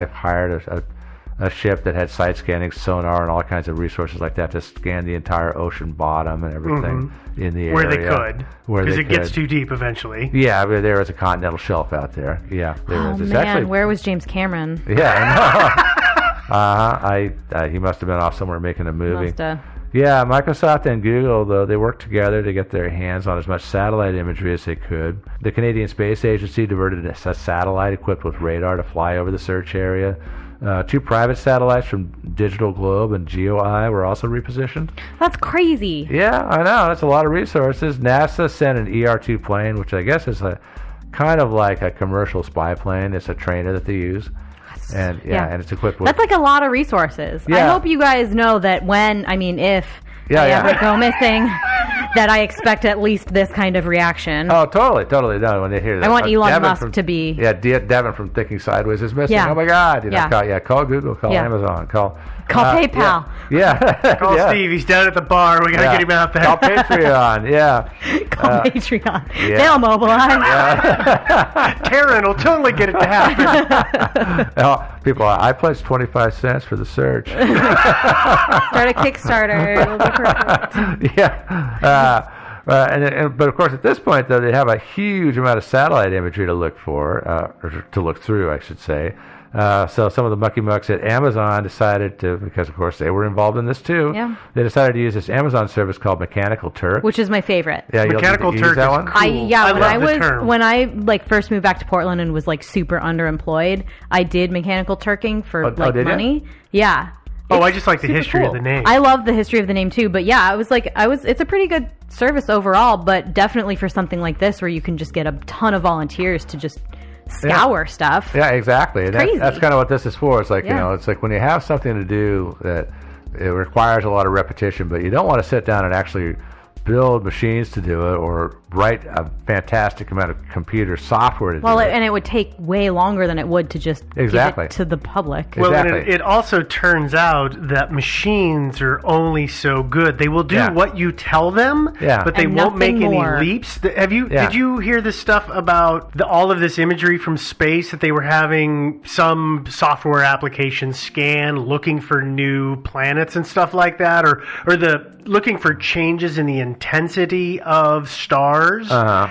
I've hired a ship that had side scanning sonar and all kinds of resources like that to scan the entire ocean bottom and everything in the where area. They could. Because it gets too deep eventually. Yeah, there is a continental shelf out there. Yeah, there is. It's man, actually, where was James Cameron? Yeah, I know. He must have been off somewhere making a movie. Musta. Yeah, Microsoft and Google, though, they worked together to get their hands on as much satellite imagery as they could. The Canadian Space Agency diverted a satellite equipped with radar to fly over the search area. 2 private satellites from Digital Globe and GeoEye were also repositioned. That's crazy. Yeah, I know. That's a lot of resources. NASA sent an ER-2 plane, which I guess is kind of like a commercial spy plane. It's a trainer that they use. And and it's equipped with... That's like a lot of resources. Yeah. I hope you guys know that if I ever go missing, that I expect at least this kind of reaction. Oh, totally. No, when they hear that. I want Elon Devin Musk to be... Yeah, Devin from Thinking Sideways is missing. Yeah. Oh, my God. Yeah. Call Google, call Amazon, call PayPal. Yeah. Call Steve. He's down at the bar. We got to get him out there. Call Patreon. Yeah. Call Patreon. Yeah. They'll mobilize. Taryn will totally get it to happen. People, I pledged 25 cents for the search. Start a Kickstarter. It'll be perfect. Yeah. But of course, at this point, though, they have a huge amount of satellite imagery to look for, or to look through, I should say. So some of the mucky mucks at Amazon decided to, because of course they were involved in this too. Yeah. They decided to use this Amazon service called Mechanical Turk, Which is my favorite. Yeah, Mechanical use Turk that is one? cool. When I first moved back to Portland and was super underemployed, I did mechanical turking for did money. Yeah. Oh, I just like the super history cool. of the name. I love the history of the name too, but yeah, it's a pretty good service overall, but definitely for something like this where you can just get a ton of volunteers to just scour stuff. Yeah, exactly. And crazy. that's kind of what this is for. It's like, it's like when you have something to do that it requires a lot of repetition, but you don't want to sit down and actually build machines to do it or write a fantastic amount of computer software to do it. And it would take way longer than it would to just give it to the public. Well, Exactly. and it also turns out that machines are only so good. They will do what you tell them, but they And won't make nothing any more. leaps. Did you hear this stuff about all of this imagery from space that they were having some software application scan looking for new planets and stuff like that, or looking for changes in the intensity of stars,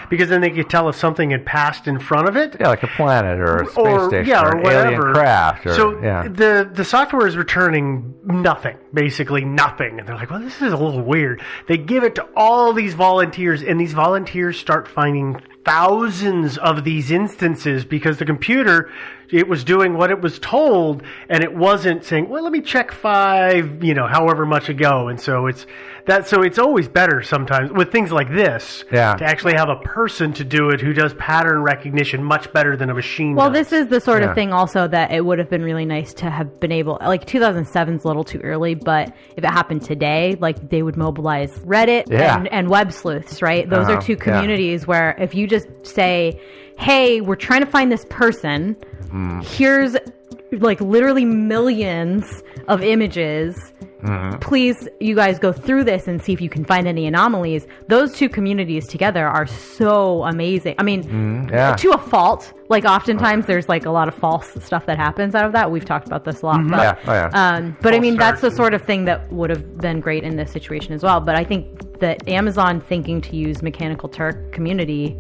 because then they could tell if something had passed in front of it. Yeah, like a planet or a space station or an whatever. alien craft. The software is returning nothing, basically nothing. And they're like, well, this is a little weird. They give it to all these volunteers, and these volunteers start finding thousands of these instances because the computer, it was doing what it was told, and it wasn't saying, well, let me check 5, however much ago. And so it's always better sometimes with things like this to actually have a person to do it who does pattern recognition much better than a machine Well, does. this is the sort of thing also that it would have been really nice to have been able, 2007's a little too early, but if it happened today, they would mobilize Reddit and web sleuths, right? Those are two communities where if you just say, hey, we're trying to find this person, here's literally millions of images. Please, you guys go through this and see if you can find any anomalies. Those two communities together are so amazing. I mean, to a fault. Oftentimes there's a lot of false stuff that happens out of that. We've talked about this a lot. But, but I mean, that's the sort of thing that would have been great in this situation as well. But I think that Amazon thinking to use Mechanical Turk community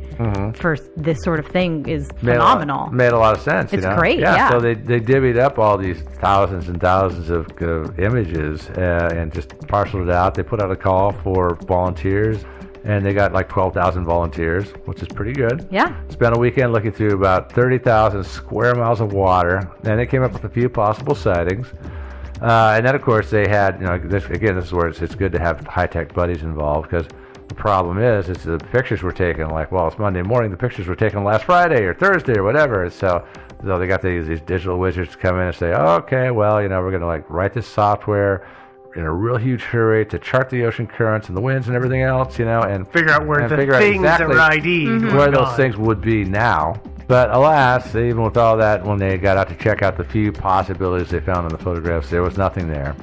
for this sort of thing is phenomenal. Made a lot of sense. It's great, yeah. So they divvied up all these thousands and thousands of images and just parceled it out. They put out a call for volunteers, and they got 12,000 volunteers, which is pretty good. Yeah. Spent a weekend looking through about 30,000 square miles of water, and they came up with a few possible sightings. And then, of course, they had, this is where it's good to have high-tech buddies involved, because the problem is the pictures were taken, it's Monday morning, the pictures were taken last Friday or Thursday or whatever. So they got these digital wizards to come in and say, okay, well, we're going to write this software in a real huge hurry to chart the ocean currents and the winds and everything else, and figure out where the things exactly that were ID'd where those things would be now. But alas, even with all that, when they got out to check out the few possibilities they found in the photographs, there was nothing there.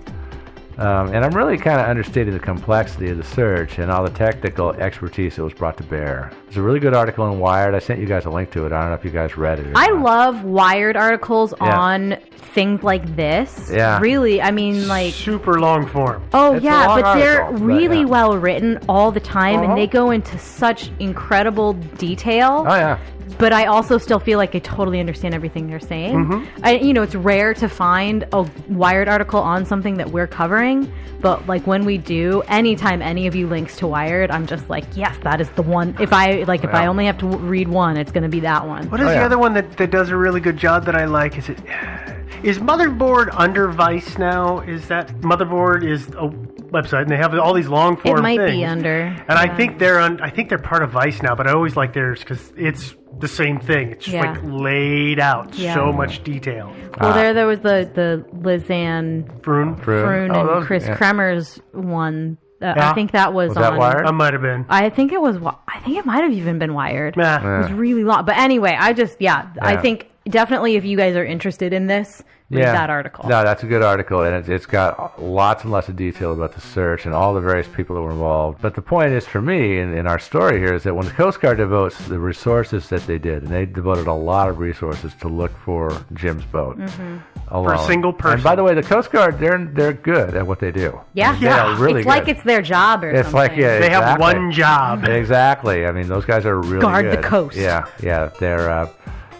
And I'm really kind of understating the complexity of the search and all the technical expertise that was brought to bear. It's a really good article in Wired. I sent you guys a link to it. I don't know if you guys read it or I not. love Wired articles on things like this. Yeah. Really, I mean, like... super long form. Oh, It's a yeah, long but they're article, but really yeah. well written all the time, Uh-huh. and they go into such incredible detail. Oh, yeah. But I also still feel like I totally understand everything they're saying. Mm-hmm. It's rare to find a Wired article on something that we're covering, but like when we do, anytime any of you links to Wired, I'm just like, yes, that is the one. If I only have to read one, it's going to be that one. What is the other one that does a really good job that I like? Is Motherboard under Vice now? Is that Motherboard is a website and they have all these long form It might things. be under. And I think they're part of Vice now, but I always like theirs because it's the same thing. It's just like laid out, so much detail. Well, there was the Lizanne Brune? Froon Oh, and those- Chris yeah. Kremer's one. Yeah. I think that was Was that on. Wired? I might have been. I think it was. I think it might have even been Wired. Nah. It was really long. But anyway, I think definitely if you guys are interested in this, read that article. No, that's a good article, and it's got lots and lots of detail about the search and all the various people that were involved. But the point is, for me, in our story here, is that when the Coast Guard devotes the resources that they did, and they devoted a lot of resources to look for Jim's boat alone. For a single person. And by the way, the Coast Guard, they're good at what they do. Yeah. They are really it's good. like it's their job or It's something. like, yeah, They have exactly. one job. Exactly. I mean, those guys are really Guard the good. coast. Yeah, they're...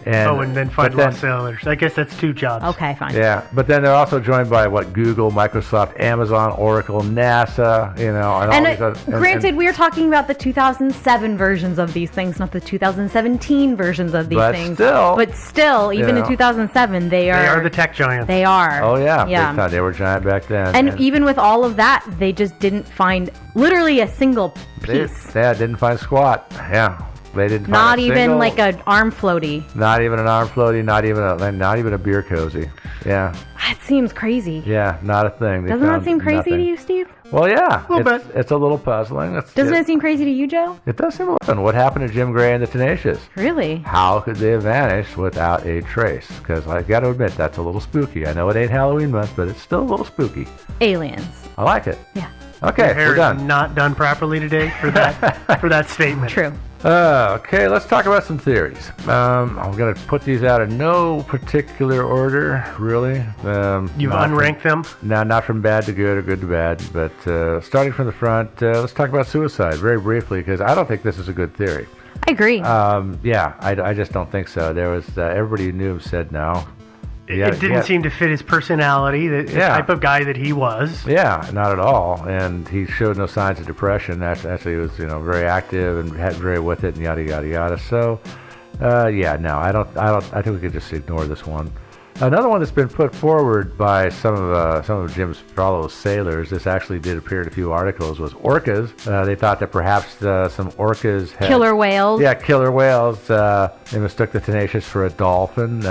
And then find but then- lost sailors. I guess that's two jobs. Okay, fine. Yeah, but then they're also joined by Google, Microsoft, Amazon, Oracle, NASA, and all And these other. granted, we are talking about the 2007 versions of these things, not the 2017 versions of these But things. still, But still, even in 2007, they They are the tech giants. They are. Oh yeah, big Yeah. time. They were giant back then. And even with all of that, they just didn't find literally a single they, piece. didn't find squat. Yeah, they didn't. Not find a even single- like an arm floaty. Not even an arm floaty. Not even a beer cozy. Yeah, That seems crazy. yeah, not a thing. They Doesn't that found seem crazy nothing. to you, Steve? Well, yeah, A little bit. It's a little puzzling. Doesn't it seem crazy to you, Joe? It does seem a little. What happened to Jim Gray and the Tenacious? Really? How could they have vanished without a trace? Because I got to admit, that's a little spooky. I know it ain't Halloween month, but it's still a little spooky. Aliens. I like it. Yeah. Okay, Your hair we're is done. not done properly today for that for that statement. True. Okay, let's talk about some theories. I'm going to put these out in no particular order, really. You've not unranked them. Not from bad to good or good to bad, but starting from the front, let's talk about suicide very briefly, because I don't think this is a good theory. I agree. Yeah, I just don't think so. There was everybody who knew him said no. It didn't seem to fit his personality, the type of guy that he was. Yeah, not at all. And he showed no signs of depression. Actually, he was very active and had very with it and yada yada yada. So, no, I think we could just ignore this one. Another one that's been put forward by some of Jim's fellow sailors. This actually did appear in a few articles. Was orcas? They thought that perhaps some orcas had Killer whales. Yeah, killer whales. They mistook the Tenacious for a dolphin.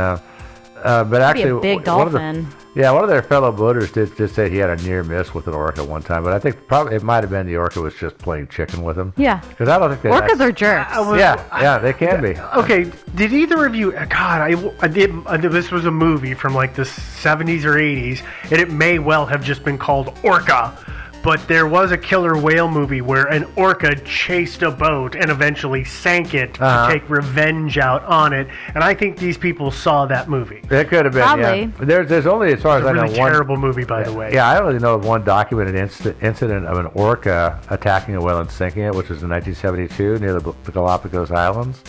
But actually, a big dolphin. One of their fellow boaters did just say he had a near miss with an orca one time. But I think probably it might have been the orca was just playing chicken with him. Yeah. Because I don't think they Orcas are jerks. Yeah, they can be. Okay, did either of you? God, I did. This was a movie from like the 70s or 80s, and it may well have just been called Orca. But there was a killer whale movie where an orca chased a boat and eventually sank it to take revenge out on it. And I think these people saw that movie. It could have been. Probably. Yeah. There's only, as far It's as a I know, really one terrible movie, by the way. Yeah, I only know of one documented incident of an orca attacking a whale and sinking it, which was in 1972 near the Galapagos Islands.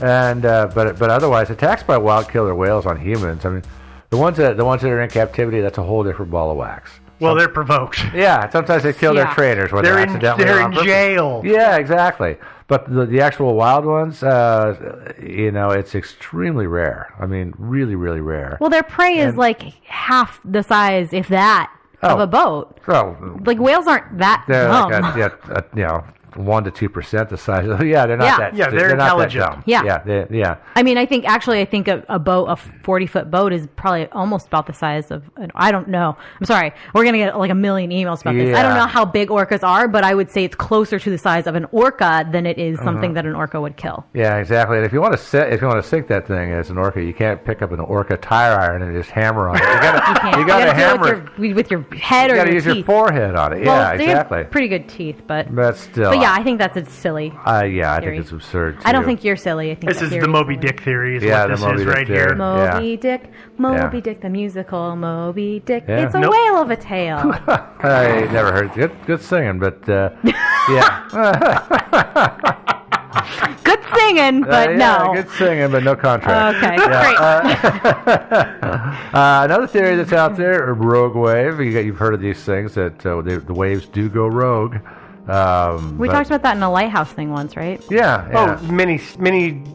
And but otherwise, attacks by wild killer whales on humans. I mean, the ones that are in captivity, that's a whole different ball of wax. Well, they're provoked. Yeah, sometimes they kill their trainers when they're accidentally They're on in purpose. jail. Yeah, exactly. But the actual wild ones, it's extremely rare. I mean, really, really rare. Well, their prey is like half the size, if that, of a boat. So Like whales aren't that they're dumb. like 1 to 2% the size. Yeah, they're not Yeah. that. Yeah, they're not that intelligent. dumb. Yeah. Yeah. I mean, I think a boat, a 40-foot boat, is probably almost about the size of. I don't know. I'm sorry. We're gonna get like a million emails about this. I don't Yeah. know how big orcas are, but I would say it's closer to the size of an orca than it is something that an orca would kill. Yeah, exactly. And if you want to sink that thing as an orca, you can't pick up an orca tire iron and just hammer on it. You got to hammer it. With your head You or got to your use teeth. your forehead on it. Well, Yeah, they have exactly. pretty good teeth, but Still. But yeah, I think that's a silly. I theory. think it's absurd. I don't too. think you're silly. I think This that is theory the Moby silly. Dick theory. Is Yeah, what the this Moby is Dick right theory. here. Moby Dick, Moby Yeah. Dick, the musical Moby Dick. Yeah. It's a Nope. whale of a tale. I never heard good singing, but yeah. Good singing, but Yeah, no. good singing, but no contract. Okay, great. Another theory that's out there, a rogue wave. You've heard of these things that the waves do go rogue. We talked about that in a lighthouse thing once, right? Yeah. Oh, many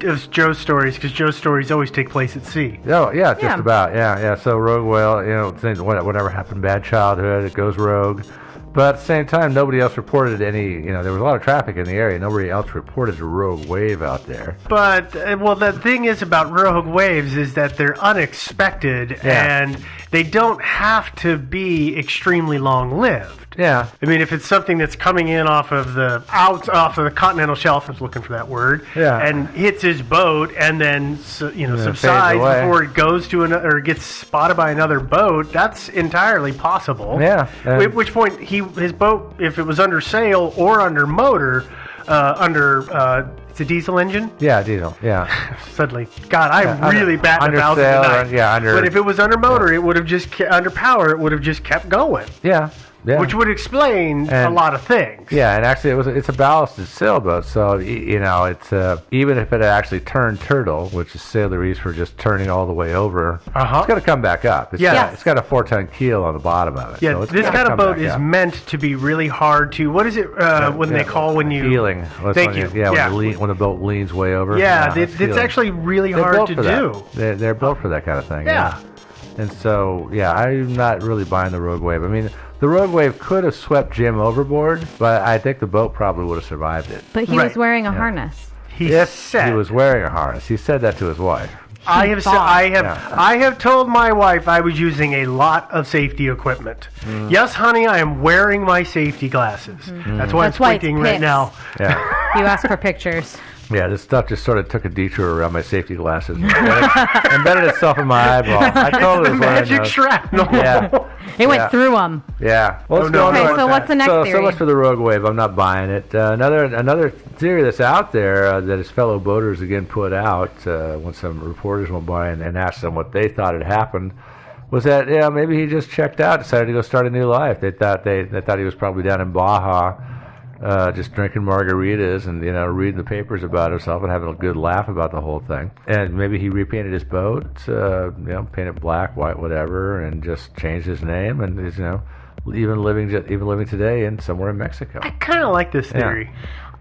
of Joe's stories, because Joe's stories always take place at sea. Oh, yeah, just Yeah. about. Yeah. So rogue whale, things, whatever happened, bad childhood, it goes rogue. But at the same time, nobody else reported any, there was a lot of traffic in the area. Nobody else reported a rogue wave out there. But, the thing is about rogue waves is that they're unexpected and they don't have to be extremely long-lived. Yeah. I mean, if it's something that's coming in off of the continental shelf, I was looking for that word, and hits his boat, and then subsides away. before it goes to another or gets spotted by another boat, that's entirely possible. Yeah. At which point his boat, if it was under sail or under motor, it's a diesel engine. Yeah, diesel. Yeah. Suddenly, God, I'm really batting under 1,000 sail tonight. or, But if it was under motor, it would have just under power. It would have just kept going. Yeah. Yeah. Which would explain a And- lot of things. Yeah, and actually it's a ballasted sailboat, so it's even if it actually turned turtle, which is sailorese for just turning all the way over, it's going to come back up. It's got a 4-ton keel on the bottom of it. Yeah, so it's this gonna kind of come boat back is up. meant to be really hard to. What is it when they call when you heeling? Thank you. When the boat leans way over. Yeah, that's it's heeling. actually really They're hard built to for do. that. They're built for that kind of thing. Yeah. And so, I'm not really buying the rogue wave. I mean, the rogue wave could have swept Jim overboard, but I think the boat probably would have survived it. But he was wearing a harness. He Yes, said he was wearing a harness. He said that to his wife. I have thought. I have told my wife I was using a lot of safety equipment. Yes, honey, I am wearing my safety glasses. That's why That's I'm why it's squinting right pics. now. Yeah. You asked for pictures. Yeah, this stuff just sort of took a detour around my safety glasses. Embedded itself in my eyeball. I told it was Magic shrapnel. Yeah. It went Yeah. through them. Yeah. Well, Oh, no, Okay, no, so what's the next so theory? much for the rogue wave. I'm not buying it. Another theory that's out there that his fellow boaters again put out when some reporters went by and asked them what they thought had happened was that maybe he just checked out, decided to go start a new life. They thought he was probably down in Baja. Just drinking margaritas and reading the papers about himself and having a good laugh about the whole thing. And maybe he repainted his boat, painted black, white, whatever, and just changed his name and is even living today in somewhere in Mexico. I kind of like this theory.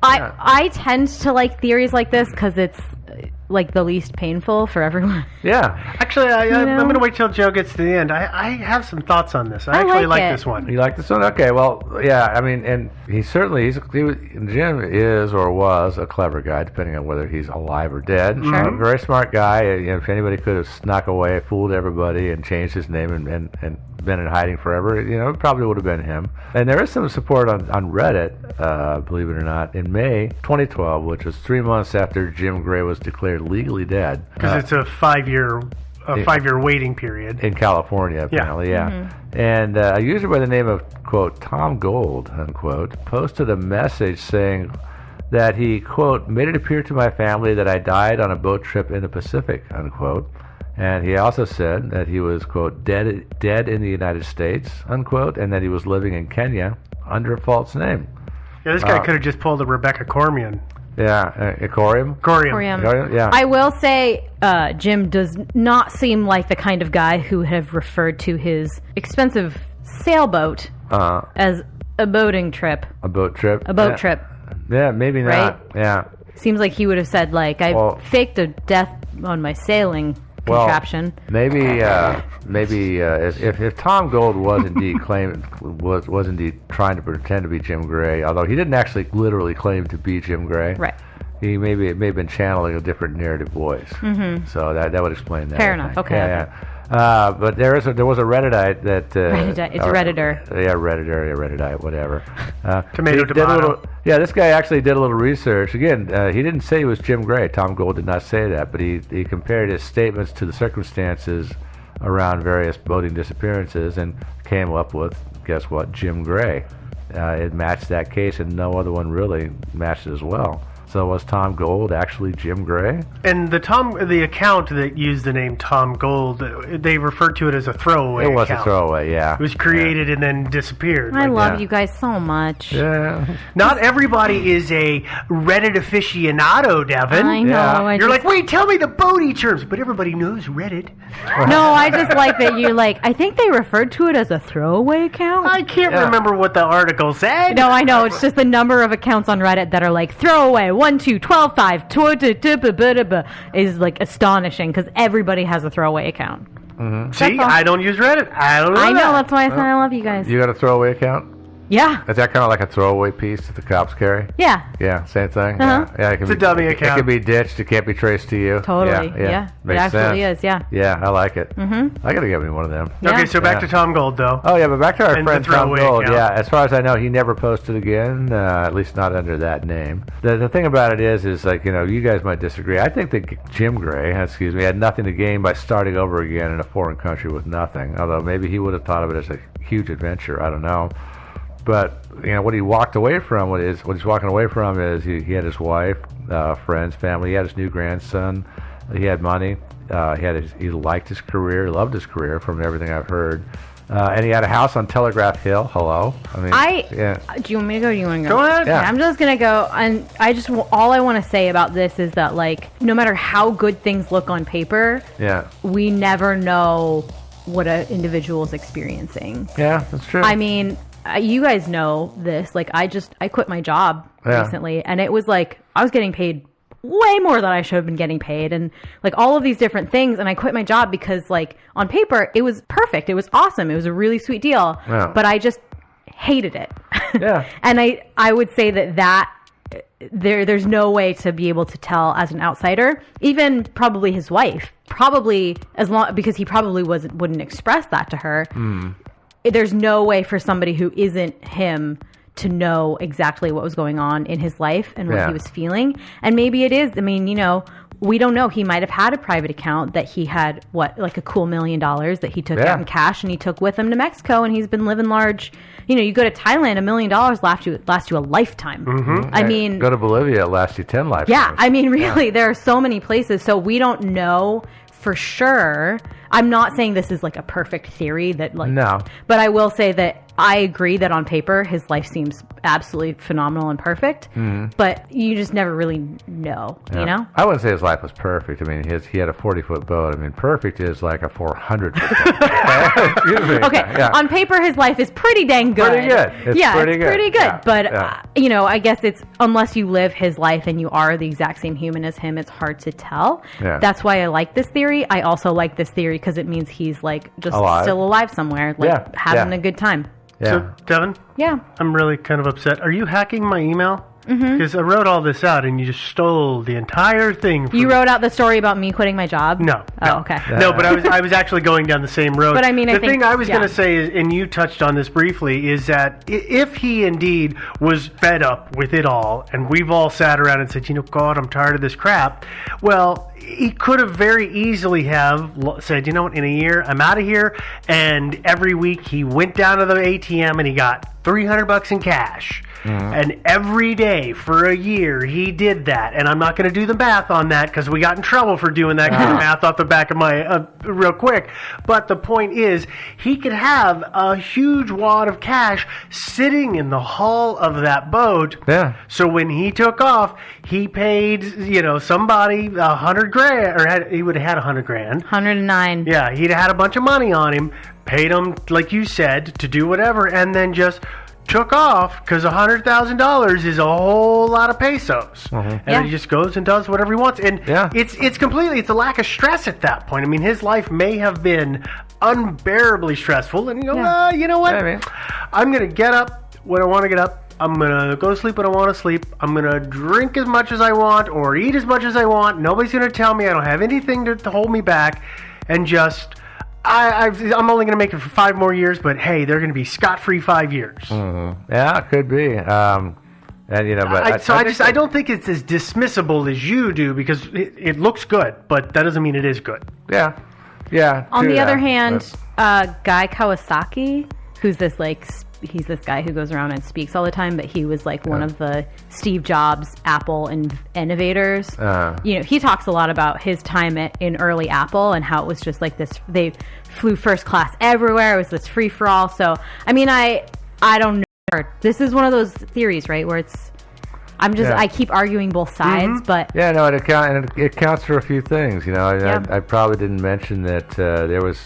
I tend to like theories like this because it's like the least painful for everyone. Yeah, Actually, I'm going to wait till Joe gets to the end. I have some thoughts on this. I actually like like it. this one. you like this one? Okay, well, yeah. I mean, and Jim is or was a clever guy, depending on whether he's alive or dead. Sure. Very smart guy. If anybody could have snuck away, fooled everybody, and changed his name and been in hiding forever, it probably would have been him. And there is some support on Reddit, believe it or not, in May 2012, which was 3 months after Jim Gray was declared legally dead. Because it's a 5-year waiting period. In California, apparently, And a user by the name of, quote, Tom Gold, unquote, posted a message saying that he, quote, made it appear to my family that I died on a boat trip in the Pacific, unquote. And he also said that he was, quote, dead in the United States, unquote, and that he was living in Kenya under a false name. Yeah, this guy could have just pulled a Rebecca Cormian. Yeah, Corium? Corium. Yeah. I will say Jim does not seem like the kind of guy who have referred to his expensive sailboat as a boating trip. A boat trip? A boat trip. Yeah, maybe not. Right? Yeah. Seems like he would have said, like, I faked a death on my sailing contraption. Maybe if Tom Gold was indeed was indeed trying to pretend to be Jim Gray, although he didn't actually literally claim to be Jim Gray. Right. It may have been channeling a different narrative voice. Mm-hmm. So that would explain that. Fair enough. Okay. Yeah. But there was a Redditite that It's a Redditor. Yeah, Redditite, whatever. Tomato. This guy actually did a little research. Again, he didn't say he was Jim Gray. Tom Gold did not say that, but he compared his statements to the circumstances around various boating disappearances and came up with, guess what, Jim Gray. It matched that case, and no other one really matched it as well. So was Tom Gold actually Jim Gray? And the account that used the name Tom Gold, they referred to it as a throwaway It was account. a throwaway, yeah. It was created and then disappeared. I love that. you guys so much. Yeah. Not everybody is a Reddit aficionado, Devin. I know. Yeah. I You're just- like, wait, tell me the boaty terms. But everybody knows Reddit. No, I just like that you I think they referred to it as a throwaway account. I can't Yeah. remember what the article said. No, I know. It's just the number of accounts on Reddit that are like throwaway 1, 2, 12, 5 is like astonishing because everybody has a throwaway account. See, all. I don't use Reddit. I don't know I know. that. That's why I said I love you guys. You got a throwaway account? Yeah. Is that kind of like a throwaway piece that the cops carry? Yeah. Yeah, same thing. Uh-huh. Yeah, it can It's a dummy account. It can be ditched. It can't be traced to you. Totally. Yeah. It Makes absolutely sense. is. Yeah. Yeah, I like it. Mm-hmm. I gotta get me one of them. Yeah. Okay, so back Yeah. to Tom Gold, though. Oh yeah, but back to our And friend the Tom throwaway Gold. account. Yeah, as far as I know, he never posted again. At least not under that name. The thing about it is like you guys might disagree. I think that Jim Gray, had nothing to gain by starting over again in a foreign country with nothing. Although maybe he would have thought of it as a huge adventure. I don't know. But what he walked away from, what he's walking away from is he had his wife, friends, family. He had his new grandson. He had money. He liked his career. He loved his career, from everything I've heard. And he had a house on Telegraph Hill. Hello. I mean, yeah. Do you want me to go? Or do you want to go? Go ahead. Yeah. I'm just gonna go, and all I want to say about this is that no matter how good things look on paper, Yeah. we never know what an individual is experiencing. Yeah, that's true. I mean, you guys know this. I quit my job recently, and it was I was getting paid way more than I should have been getting paid, and all of these different things. And I quit my job because on paper it was perfect. It was awesome. It was a really sweet deal. Yeah. But I just hated it. Yeah. And I would say that there's no way to be able to tell as an outsider, even probably his wife, because he probably wouldn't express that to her. There's no way for somebody who isn't him to know exactly what was going on in his life and what he was feeling. And maybe it is, we don't know. He might have had a private account that he had, a cool $1 million that he took out in cash and he took with him to Mexico, and he's been living large. You go to Thailand, $1 million lasts you a lifetime. Mm-hmm. I mean, go to Bolivia, it lasts you 10 lifetimes. yeah, I mean, really, there are so many places. So we don't know for sure. I'm not saying this is a perfect theory that No. But I will say that I agree that on paper his life seems absolutely phenomenal and perfect. But you just never really know, Yeah. you know? I wouldn't say his life was perfect. He had a 40-foot boat. Perfect is like a 400-foot boat. Excuse me. Okay, Yeah. on paper his life is pretty dang good. Pretty good. It's pretty good. Pretty good. Yeah. But Yeah. I guess it's unless you live his life and you are the exact same human as him, it's hard to tell. Yeah. That's why I like this theory. I also like this theory because it means he's just Alive. still alive somewhere, having a good time. Yeah. So, Devin, Yeah. I'm really kind of upset. Are you hacking my email? Because I wrote all this out and you just stole the entire thing from You me. wrote out the story about me quitting my job? No. Oh, okay. No, but I was actually going down the same road. But I mean, I the think- thing I was yeah. going to say is, and you touched on this briefly, is that if he indeed was fed up with it all, and we've all sat around and said, God, I'm tired of this crap. Well, he could have very easily have said, in a year, I'm out of here. And every week he went down to the ATM and he got $300 in cash. And every day for a year he did that. And I'm not going to do the math on that because we got in trouble for doing that kind of math off the back of my real quick. But the point is, he could have a huge wad of cash sitting in the hull of that boat. Yeah. So when he took off, he paid somebody $100,000, or he would have had $100,000. 109. Yeah, he'd had a bunch of money on him, paid him, like you said, to do whatever, and then just took off because $100,000 is a whole lot of pesos, and Yeah. he just goes and does whatever he wants. And Yeah. it's completely, it's a lack of stress at that point. I mean, his life may have been unbearably stressful, and you go, Yeah. you know what? Yeah, man. I'm gonna get up when I want to get up. I'm gonna go to sleep when I want to sleep. I'm gonna drink as much as I want or eat as much as I want. Nobody's gonna tell me. I don't have anything to hold me back, and just. I'm only going to make it for 5 more years, but hey, they're going to be scot-free 5 years. Yeah, it could be. And but I don't think it's as dismissible as you do, because it looks good, but that doesn't mean it is good. yeah. On true the other that, hand, Guy Kawasaki, who's this he's this guy who goes around and speaks all the time, but he was like one of the Steve Jobs Apple innovators. He talks a lot about his time in early Apple and how it was just like this. They flew first class everywhere. It was this free for all. So I mean, I don't know. This is one of those theories, right, where it's. I keep arguing both sides, but yeah, no, it counts for a few things. I probably didn't mention that there was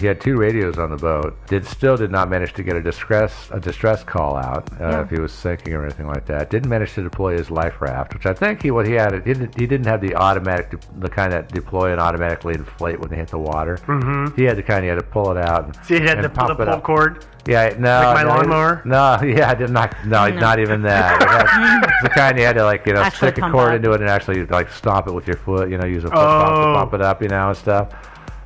he had 2 radios on the boat. Still did not manage to get a distress call out if he was sinking or anything like that. Didn't manage to deploy his life raft, which I think he didn't have the kind that deploy and automatically inflate when they hit the water. Mm-hmm. He had the kind you had to pull it out. So he had the pull cord. Yeah, no, like my lawnmower. No, yeah, I did not. No, not even that. It's the kind you had to Actually stick a pump cord up. into it and actually stomp it with your foot. Use a foot pump to pump it up, and stuff.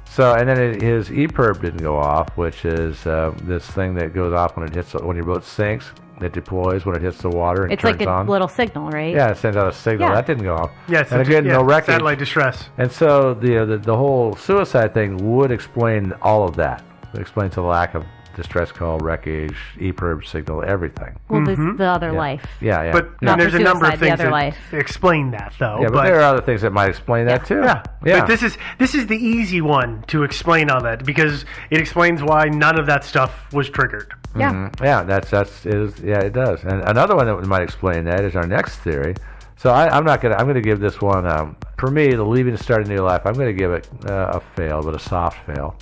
So, and then his EPIRB didn't go off, which is this thing that goes off when your boat sinks. It deploys when it hits the water and it's turns like a on. little signal, right? Yeah, it sends out a signal. Yeah. That didn't go off. Yes, and again, no wreckage. Satellite distress. And so the whole suicide thing would explain all of that. It explains the lack of distress call, wreckage, EPIRB signal, everything. Well, this the other life. Yeah. But Not there's the a number of suicide, the things other that life. explain that, though. Yeah, but there are other things that might explain that too. Yeah. But this is the easy one to explain all that, because it explains why none of that stuff was triggered. Yeah. Yeah, it does. And another one that might explain that is our next theory. So I'm going to give this one, for me, the leaving to start a new life, I'm going to give it a fail, but a soft fail.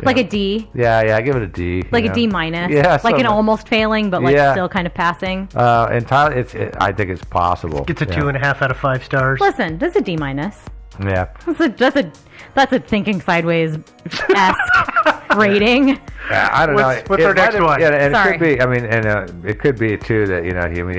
Like a D. Yeah, I give it a D. Like a D minus. Yeah, like an almost failing, but still kind of passing. Entirely, I think it's possible. It's a 2.5 out of 5 stars. Listen, that's a D minus. Yeah. That's a thinking sideways-esque rating. I don't know. What's our next one? Yeah, and Sorry. it could be. I mean, and it could be too that he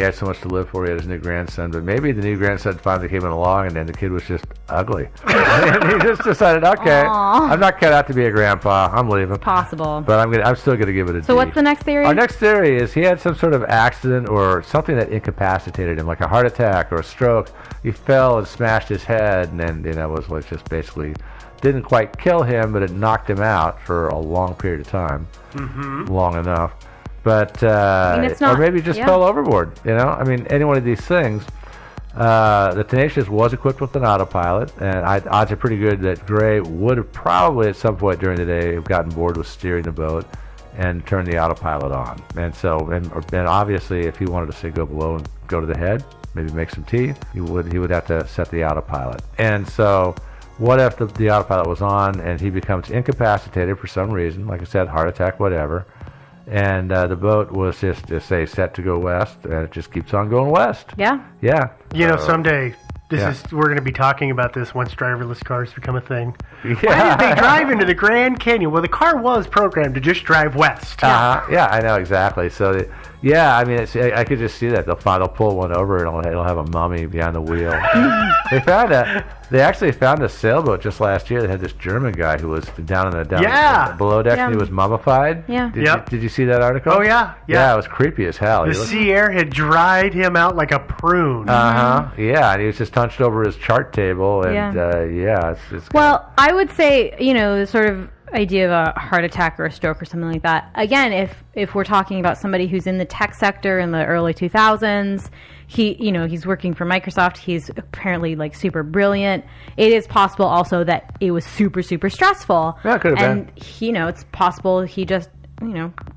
had so much to live for. He had his new grandson, but maybe the new grandson finally came in along, and then the kid was just ugly. And he just decided, okay, Aww. I'm not cut out to be a grandpa. I'm leaving. Possible. But I'm still gonna give it a D. So what's the next theory? Our next theory is he had some sort of accident or something that incapacitated him, like a heart attack or a stroke. He fell and smashed his head, and then was like just basically didn't quite kill him, but it knocked him out for a long period of time, long enough. But it's not, or maybe just fell overboard. I mean, any one of these things. The Tenacious was equipped with an autopilot, and odds are pretty good that Gray would have probably at some point during the day have gotten bored with steering the boat and turned the autopilot on. And so, and obviously, if he wanted to say go below and go to the head, maybe make some tea, he would have to set the autopilot. And so, what if the autopilot was on and he becomes incapacitated for some reason, like I said, heart attack, whatever, and the boat was just say set to go west, and it just keeps on going west. Yeah. Yeah. Someday we're going to be talking about this once driverless cars become a thing. Yeah. Why did they drive into the Grand Canyon? Well, the car was programmed to just drive west. Yeah, I know exactly. So, I mean, I could just see that they'll pull one over and it'll have a mummy behind the wheel. They actually found a sailboat just last year that had this German guy who was down in the below deck, and he was mummified. Yeah. Did you see that article? Oh yeah. Yeah, it was creepy as hell. The sea air had dried him out like a prune. Yeah, and he was just hunched over his chart table, and it's well, I would say the sort of idea of a heart attack or a stroke or something like that. Again, if we're talking about somebody who's in the tech sector in the early 2000s, he's working for Microsoft. He's apparently super brilliant. It is possible also that it was super, super stressful. Yeah, it could have been. And it's possible he just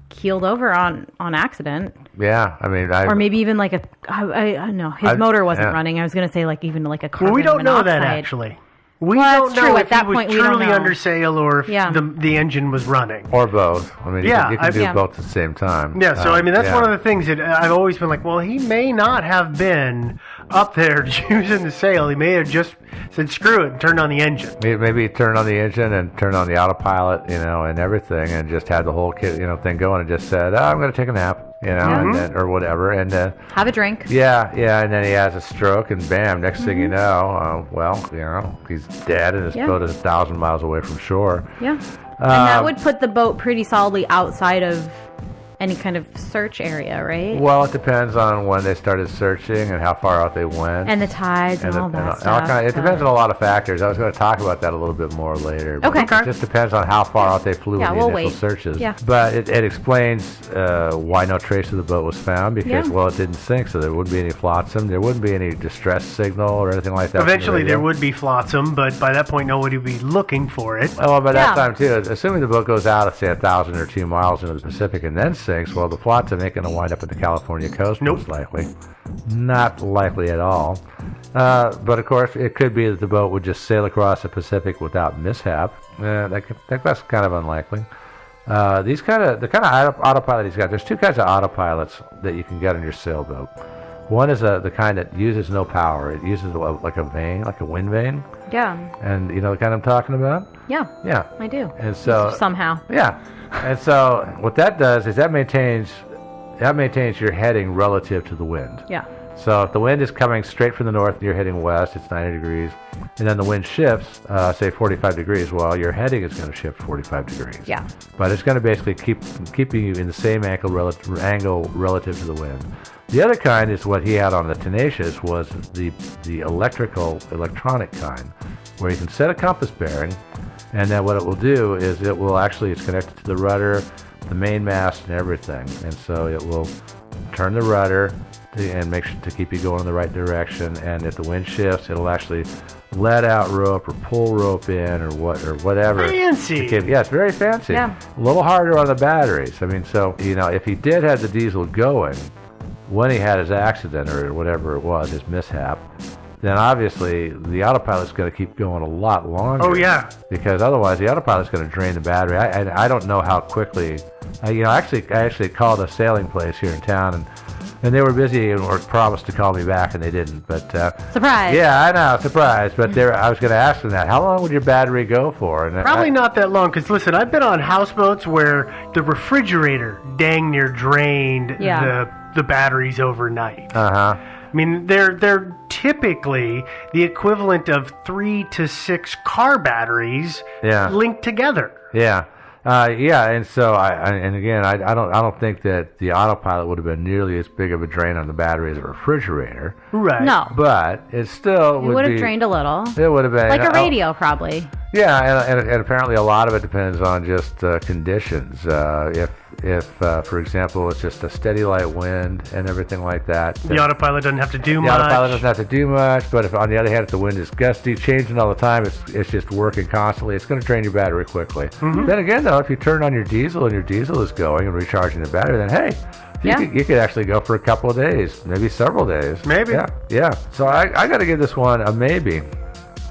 keeled over on accident. Yeah, I mean, or maybe even I don't know, his motor wasn't running. I was going to say even like a carbon Well, we don't know monoxide. that actually. We Well, don't that's know true. if At that he was point, we don't truly know. under sail or if Yeah. the engine was running. Or both. I mean, Yeah, you can do yeah. both at the same time. Yeah, so I mean that's yeah. one of the things that I've always been like, well, he may not have been up there using the sail. He may have just said screw it and turned on the engine. Maybe turn on the engine and turn on the autopilot, and everything, and just had the whole thing going, and just said, "Oh, I'm going to take a nap," and then, or whatever, and then Have a drink. yeah, and then he has a stroke, and bam, next thing you know, he's dead, and his Yeah. boat is 1,000 miles away from shore. Yeah. And that would put the boat pretty solidly outside of any kind of search area, right? Well, it depends on when they started searching and how far out they went. And the tides and all that stuff. It depends on a lot of factors. I was going to talk about that a little bit more later. But Okay. It just depends on how far out they flew Yeah, in the we'll initial wait. searches. Yeah. But it explains why no trace of the boat was found because, Yeah. well, it didn't sink, so there wouldn't be any flotsam. There wouldn't be any distress signal or anything like that. from the Eventually radio. there would be flotsam, but by that point nobody would be looking for it. Well, by that Yeah. time, too, assuming the boat goes out, say, 1,000 or 2 miles into the Pacific and then sinks, well, the flotsam ain't going to wind up at the California coast, Nope. most likely. Not likely at all. But, of course, it could be that the boat would just sail across the Pacific without mishap. That's kind of unlikely. The kind of autopilot he's got, there's two kinds of autopilots that you can get on your sailboat. One is the kind that uses no power. It uses like a vane, like a wind vane. Yeah. And you know the kind I'm talking about? Yeah. Yeah. I do. And so Somehow. yeah, and so what that does is that maintains your heading relative to the wind. Yeah. So if the wind is coming straight from the north and you're heading west, it's 90 degrees, and then the wind shifts, say 45 degrees, well, your heading is going to shift 45 degrees. Yeah. But it's going to basically keeping you in the same angle relative to the wind. The other kind is what he had on the Tenacious was the electronic kind, where you can set a compass bearing, and then what it will do is it's connected to the rudder, the main mast, and everything, and so it will turn the rudder and make sure to keep you going in the right direction. And if the wind shifts, it'll actually let out rope or pull rope in or whatever. Fancy. Yeah, it's very fancy. Yeah. A little harder on the batteries. I mean, so if he did have the diesel going when he had his accident or whatever it was, his mishap, then obviously the autopilot's going to keep going a lot longer. Oh, yeah. Because otherwise the autopilot's going to drain the battery. I don't know how quickly. I actually called a sailing place here in town, and they were busy and were promised to call me back, and they didn't. But Surprise. yeah, I know, surprise. But I was going to ask them that. How long would your battery go for? And Probably not that long, because listen, I've been on houseboats where the refrigerator dang near drained Yeah. the batteries overnight. Uh-huh. I mean, they're typically the equivalent of 3 to 6 car batteries Yeah. linked together. Yeah. And so I don't think that the autopilot would have been nearly as big of a drain on the battery as a refrigerator, Right. No. but it still It would have drained a little. It would have been Like a radio, probably. Yeah, and apparently a lot of it depends on just conditions. If for example, it's just a steady light wind and everything like that, The autopilot doesn't have to do the much. autopilot doesn't have to do much. But if on the other hand, if the wind is gusty, changing all the time, it's just working constantly, it's going to drain your battery quickly. Mm-hmm. Then again, though, if you turn on your diesel and your diesel is going and recharging the battery, then hey, Yeah. you could actually go for a couple of days, maybe several days. Maybe. Yeah. So I got to give this one a maybe,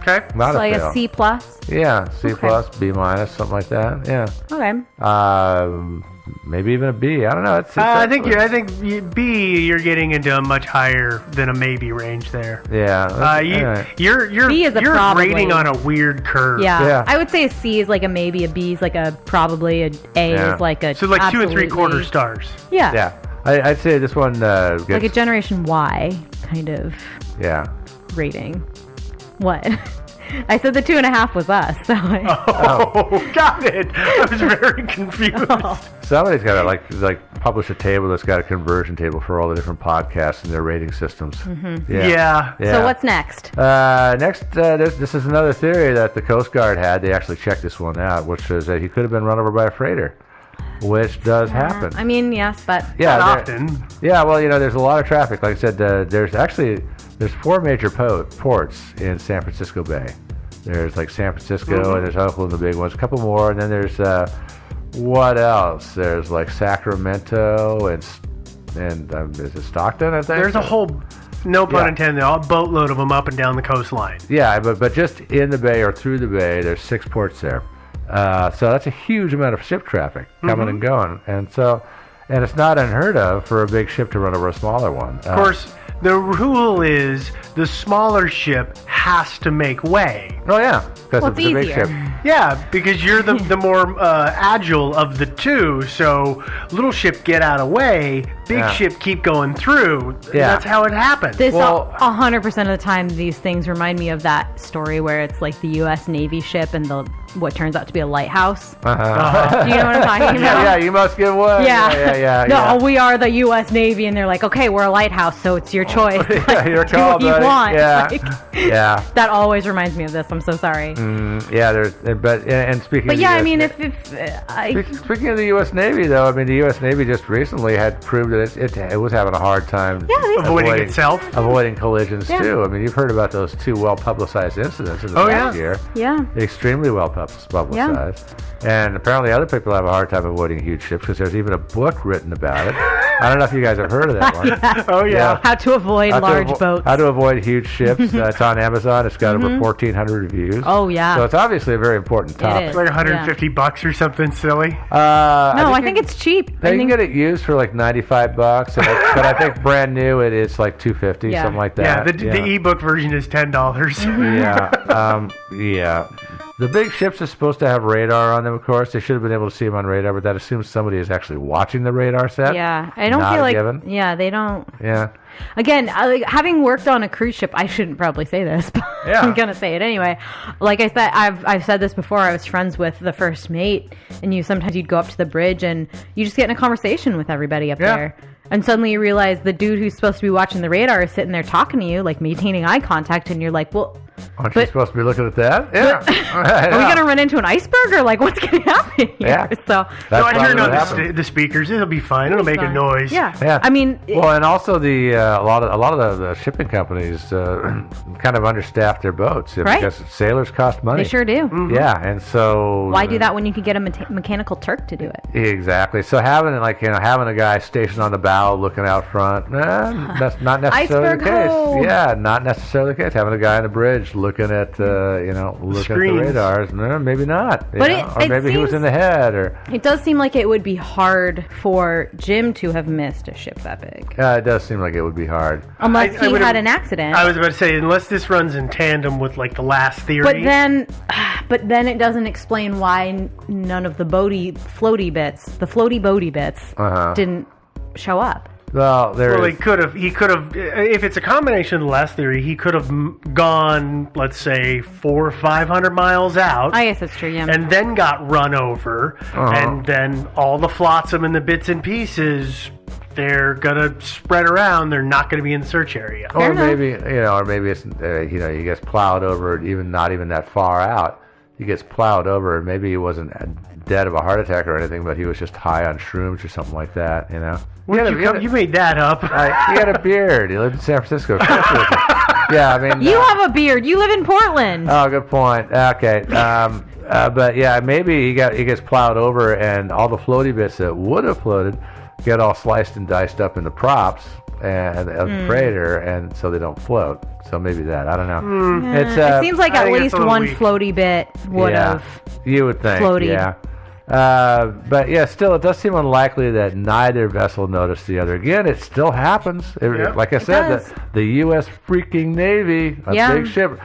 Okay. not It's a like fail. a C plus. Yeah, C Okay. plus, B minus, something like that. Yeah. Okay. Maybe even a B. I don't know. It's I think B, you're getting into a much higher than a maybe range there. Yeah. Anyway. You're B is a you're probably. grading on a weird curve. Yeah. Yeah. I would say a C is like a maybe, a B is like a probably, a A Yeah. is like a So like 2 absolutely. 3/4 stars. Yeah. Yeah. I'd say this one gets. Like a Generation Y kind of Yeah. rating. What? I said the 2.5 was us. So Oh, got it. I was very confused. Somebody's got to like publish a table that's got a conversion table for all the different podcasts and their rating systems. Mm-hmm. Yeah. So what's next? Next, this is another theory that the Coast Guard had. They actually checked this one out, which is that he could have been run over by a freighter, which does happen. I mean, yes, but Yeah, Not there- often. Yeah, well, there's a lot of traffic. Like I said, there's 4 major ports in San Francisco Bay. There's like San Francisco, and there's Oakland, the big ones. A couple more, and then there's what else? There's like Sacramento and is it Stockton? I think There's a whole No pun intended. A boatload of them up and down the coastline. Yeah, but just in the bay or through the bay, there's 6 ports there. So that's a huge amount of ship traffic coming and going. And it's not unheard of for a big ship to run over a smaller one. Of course, the rule is the smaller ship has to make way. Oh, yeah, because it's a big easier. ship. Yeah, because you're the more agile of the two. So little ship get out of way, big ship keep going through. Yeah. That's how it happens. This Well- 100% of the time, these things remind me of that story where it's like the U.S. Navy ship and what turns out to be a lighthouse. Do you know what I'm talking about? Yeah, you must give way. Yeah. No, we are the U.S. Navy, and they're like, okay, we're a lighthouse, so it's your choice. Yeah, your Do call, what you buddy. want. Yeah. Like, Yeah. that always reminds me of this. I'm so sorry. Yeah, and speaking But of yeah, the I mean, US Speaking of the U.S. Navy, though, I mean, the U.S. Navy just recently had proved that it was having a hard time Avoiding itself. avoiding collisions, Yeah. too. I mean, you've heard about those 2 well-publicized incidents in the Oh, past yeah. year. yeah. Extremely well-publicized. And apparently other people have a hard time avoiding huge ships because there's even a book written about it. I don't know if you guys have heard of that one. Oh, yeah. How to avoid large boats. How to avoid huge ships. It's on Amazon. It's got over 1,400 reviews. Oh, yeah. So it's obviously a very important topic. is. Like $150 or something silly. No, I think it's cheap. They I can think get it used for like $95, but I think brand new it's like $250, Yeah. something like Yeah, that. the ebook version is $10. Yeah. The big ships are supposed to have radar on them, of course. They should have been able to see them on radar, but that assumes somebody is actually watching the radar set. Yeah, I don't Not feel a like. given. Yeah, they don't. Yeah. Again, having worked on a cruise ship, I shouldn't probably say this, but Yeah. I'm gonna say it anyway. Like I said, I've said this before. I was friends with the first mate, and sometimes you'd go up to the bridge and you just get in a conversation with everybody up Yeah. there. And suddenly you realize the dude who's supposed to be watching the radar is sitting there talking to you, like maintaining eye contact, and you're like, well, Aren't you supposed to be looking at that? Yeah. are we gonna run into an iceberg or like what's gonna happen here? Yeah. So That's No, I probably turned what on happened. the speakers. It'll be fine. It'll make a fine. noise. Yeah. Yeah. I mean, Well, and also a lot of the shipping companies kind of understaff their boats Right. because sailors cost money. they sure do. Yeah, and so Why do that when you could get a mechanical Turk to do it? Exactly. So having a guy stationed on the bow looking out front, that's not necessarily Iceberg the case. ho! Yeah, not necessarily the case. Having a guy on the bridge looking at looking at the Screens. radars, maybe not. you But know? it Or maybe he was seems- in the head, or It does seem like it would be hard for Jim to have missed a ship that big. it does seem like it would be hard. Unless I he would've- had an accident. I was about to say, unless this runs in tandem with like the last theory. but then it doesn't explain why none of the floaty boaty bits didn't show up. Well, Well, he could have. If it's a combination of the last theory, he could have gone, let's say, 400 or 500 miles out, I guess that's true, yeah. and then got run over, and then all the flotsam and the bits and pieces, they're gonna spread around. They're not gonna be in the search area. or enough. maybe it's he gets plowed over, not even that far out. He gets plowed over, and maybe he wasn't dead of a heart attack or anything, but he was just high on shrooms or something like that. You know. You made that up. He had a beard. He lived in San Francisco. Yeah, I mean. You have a beard. You live in Portland. Oh, good point. Okay. But yeah, maybe he gets plowed over, and all the floaty bits that would have floated get all sliced and diced up in the props and of the freighter, and so they don't float. So maybe that. I don't know. It seems like I at think it's least a little one weak. floaty bit would have. You would think. floated. Yeah. But yeah, still, it does seem unlikely that neither vessel noticed the other. Again, it still happens. Like I said, does. the U.S. freaking Navy, a Yeah. big ship,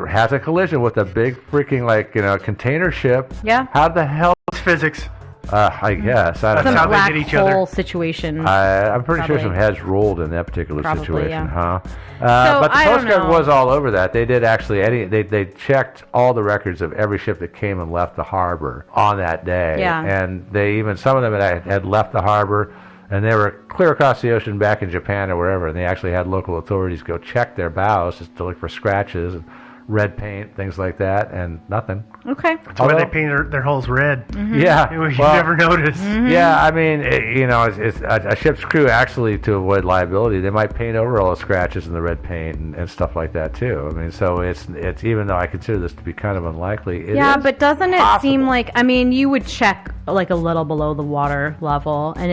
has a collision with a big freaking container ship. Yeah. How the hell? It's physics. I guess I don't Some know. how they black hit each other. hole situation. I'm pretty sure Probably. some heads rolled in that particular Probably, situation, yeah. But the I don't Coast Guard know. was all over that. They did actually. They checked all the records of every ship that came and left the harbor on that day. Yeah. And some of them had left the harbor, and they were clear across the ocean back in Japan or wherever. And they actually had local authorities go check their bows just to look for scratches and red paint, things like that, and nothing. Okay. That's why they paint their hulls red. Yeah. You never notice. Yeah, I mean, it's a ship's crew actually, to avoid liability, they might paint over all the scratches and the red paint and stuff like that too. I mean, so it's even though I consider this to be kind of unlikely, it Yeah, is but doesn't it possible. seem like, I mean, you would check like a little below the water level, and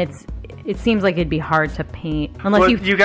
it seems like it'd be hard to paint unless Well, you you got to